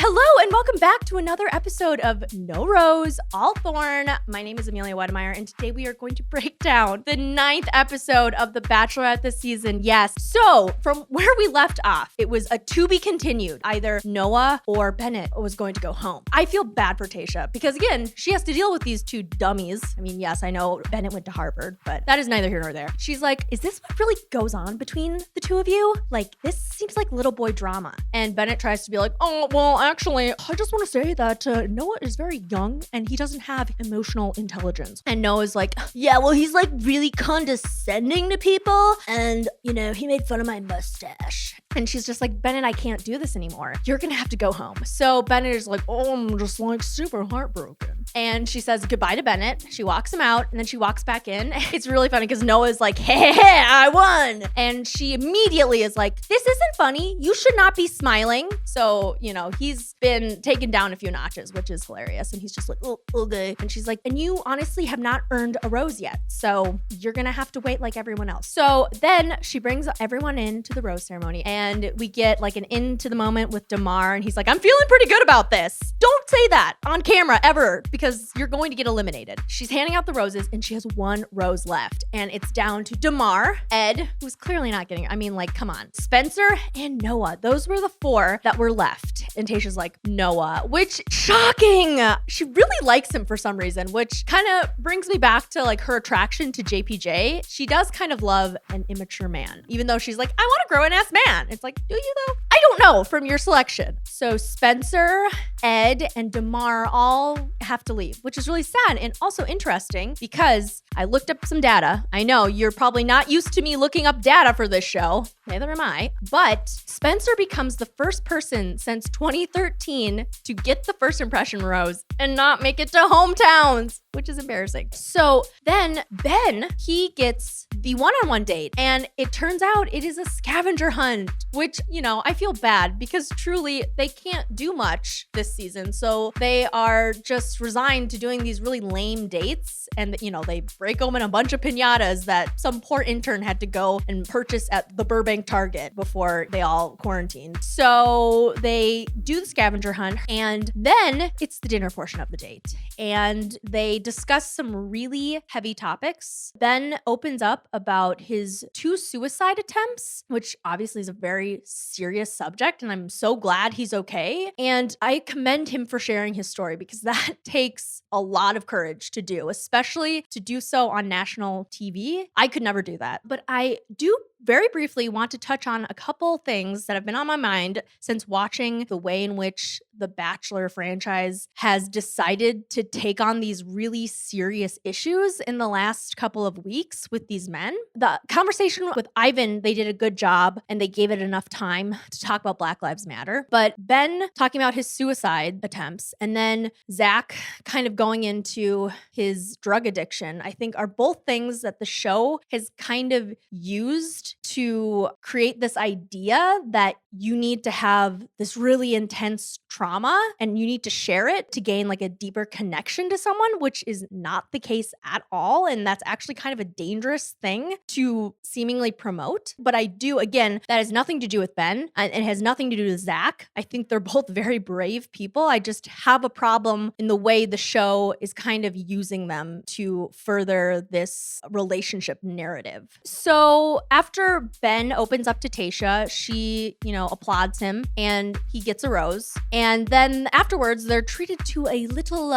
Hello and welcome back to another episode of No Rose, All Thorn. My name is Amelia Wedemeyer and today we are going to break down the 9th episode of The Bachelorette this season. Yes. So from where we left off, it was a to be continued. Either Noah or Bennett was going to go home. I feel bad for Tayshia because again, she has to deal with these two dummies. I mean, yes, I know Bennett went to Harvard, but that is neither here nor there. She's like, is this what really goes on between the two of you? Like, this seems like little boy drama. And Bennett tries to be like, oh, well, actually, I just want to say that Noah is very young and he doesn't have emotional intelligence. And Noah's like, yeah, well, he's like really condescending to people. And, you know, he made fun of my mustache. And she's just like, Bennett, I can't do this anymore. You're going to have to go home. So Bennett is like, oh, I'm just like super heartbroken. And she says goodbye to Bennett. She walks him out and then she walks back in. It's really funny because Noah's like, hey, I won. And she immediately is like, this isn't funny. You should not be smiling. So, you know, he's been taken down a few notches, which is hilarious. And he's just like, oh, okay. And she's like, and you honestly have not earned a rose yet. So you're going to have to wait like everyone else. So then she brings everyone into the rose ceremony and we get like an into the moment with Damar. And he's like, I'm feeling pretty good about this. Don't say that on camera ever because you're going to get eliminated. She's handing out the roses and she has one rose left. And it's down to Damar, Ed, who's clearly not getting it. I mean, like, come on. Spencer and Noah. Those were the four that were left. And Tayshia's like, Noah, which shocking. She really likes him for some reason, which kind of brings me back to like her attraction to JPJ. She does kind of love an immature man, even though she's like, I want a grown ass man. It's like, do you though? I don't know from your selection. So Spencer, Ed, and Damar all have to leave, which is really sad and also interesting because I looked up some data. I know you're probably not used to me looking up data for this show. Neither am I. But Spencer becomes the first person since 2013 to get the first impression rose and not make it to hometowns, which is embarrassing. So then Ben, he gets the one-on-one date and it turns out it is a scavenger hunt, which, you know, I feel bad because truly they can't do much this season. So they are just resigned to doing these really lame dates and, you know, they break open a bunch of piñatas that some poor intern had to go and purchase at the Burbank Target before they all quarantined. So they do the scavenger hunt and then it's the dinner portion of the date and they discuss some really heavy topics. Ben opens up about his 2 suicide attempts, which obviously is a very serious subject and I'm so glad he's okay. And I commend him for sharing his story because that takes a lot of courage to do, especially to do so on national TV. I could never do that, but I do very briefly want to touch on a couple things that have been on my mind since watching the way in which the Bachelor franchise has decided to take on these really serious issues in the last couple of weeks with these men. The conversation with Ivan, they did a good job and they gave it enough time to talk about Black Lives Matter. But Ben talking about his suicide attempts and then Zach kind of going into his drug addiction, I think are both things that the show has kind of used to create this idea that you need to have this really intense trauma and you need to share it to gain like a deeper connection to someone, which is not the case at all. And that's actually kind of a dangerous thing to seemingly promote. But I do, again, that has nothing to do with Ben and it has nothing to do with Zach. I think they're both very brave people. I just have a problem in the way the show is kind of using them to further this relationship narrative. So after Ben opens up to Tayshia, she, you know, applauds him and he gets a rose. And then afterwards, they're treated to a little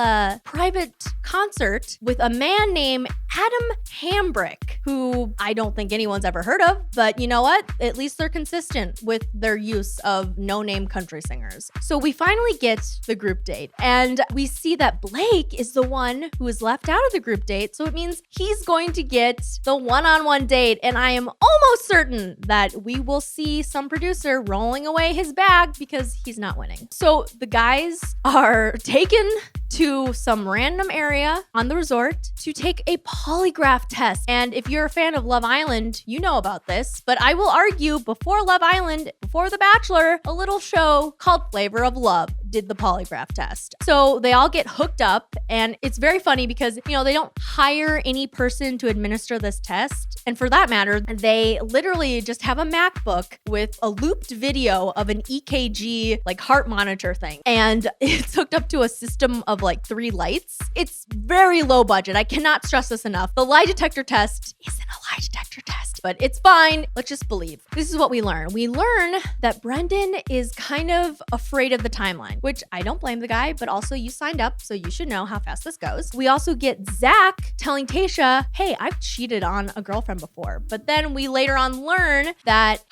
private concert with a man named Adam Hambrick, who I don't think anyone's ever heard of, but you know what? At least they're consistent with their use of no-name country singers. So we finally get the group date and we see that Blake is the one who is left out of the group date. So it means he's going to get the one-on-one date. And I am almost certain that we will see some producer rolling away his bag because he's not winning. So the guys are taken to some random area on the resort to take a polygraph test. And if you're a fan of Love Island, you know about this, but I will argue before Love Island, before The Bachelor, a little show called Flavor of Love did the polygraph test. So they all get hooked up, and it's very funny because, they don't hire any person to administer this test. And for that matter, they literally just have a MacBook with a looped video of an EKG, like heart monitor thing. And it's hooked up to a system of like 3 lights. It's very low budget. I cannot stress this enough. The lie detector test isn't a lie detector test, but it's fine. Let's just believe. This is what we learn. We learn that Brendan is kind of afraid of the timeline, which I don't blame the guy, but also you signed up, so you should know how fast this goes. We also get Zach telling Tayshia, hey, I've cheated on a girlfriend before. But then we later on learn that,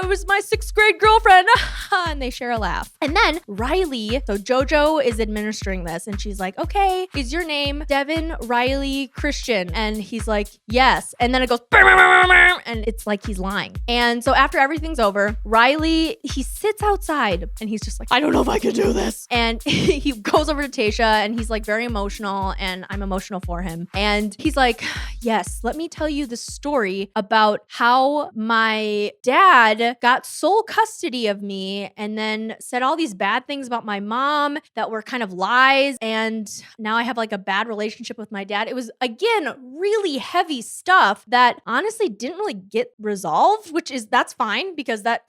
it was my 6th grade girlfriend. And they share a laugh. And then Riley, so JoJo is administering this, and she's like, okay, is your name Devin Riley Christian? And he's like, yes. And then it goes, and it's like he's lying. And so after everything's over, Riley, he sits outside and he's just like, I don't know if I can do this. And he goes over to Tayshia and he's like very emotional, and I'm emotional for him. And he's like, yes, let me tell you the story about how my dad got sole custody of me and then said all these bad things about my mom that were kind of lies. And now I have like a bad relationship with my dad. It was, again, really heavy stuff that honestly didn't really get resolved, that's fine, because that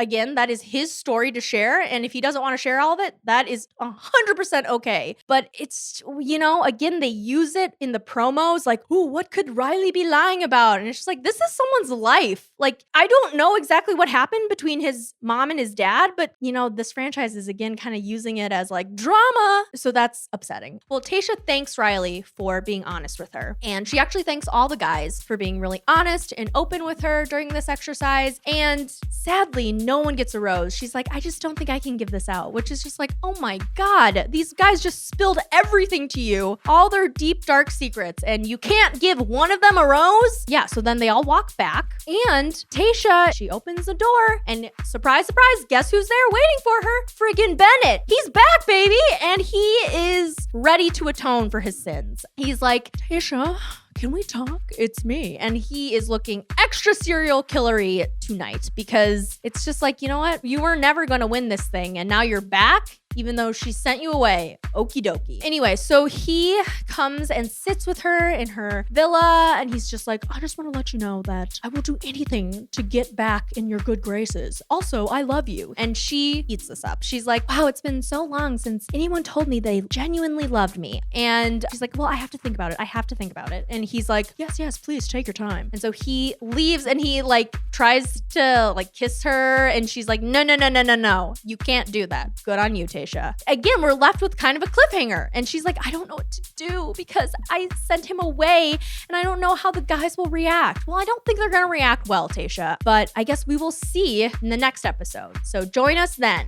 is his story to share. And if he doesn't want to share all of it, that is 100% okay. But it's, again, they use it in the promos like, ooh, what could Riley be lying about? And it's just like, this is someone's life. Like, I don't know exactly what happened between his mom and his dad, but this franchise is again kind of using it as like drama. So that's upsetting. Well, Tayshia thanks Riley for being honest with her. And she actually thanks all the guys for being really honest and open with her during this exercise. And sadly, no one gets a rose. She's like, I just don't think I can give this out, which is just like, oh my God, these guys just spilled everything to you, all their deep, dark secrets, and you can't give one of them a rose? Yeah, so then they all walk back, and Tayshia, she opens the door, and surprise, surprise, guess who's there waiting for her? Friggin' Bennett. He's back, baby, and he is ready to atone for his sins. He's like, Tayshia, can we talk? It's me. And he is looking extra serial killery tonight because it's just like, you know what? You were never going to win this thing, and now you're back, even though she sent you away. Okie dokie. Anyway, so he comes and sits with her in her villa, and he's just like, I just want to let you know that I will do anything to get back in your good graces. Also, I love you. And she eats this up. She's like, wow, it's been so long since anyone told me they genuinely loved me. And she's like, well, I have to think about it. And he's like, yes, please take your time. And so he leaves, and he like tries to like kiss her, and she's like, no. You can't do that. Good on you, Tayshia. Again, we're left with kind of a cliffhanger. And she's like, I don't know what to do because I sent him away and I don't know how the guys will react. Well, I don't think they're going to react well, Tayshia, but I guess we will see in the next episode. So join us then.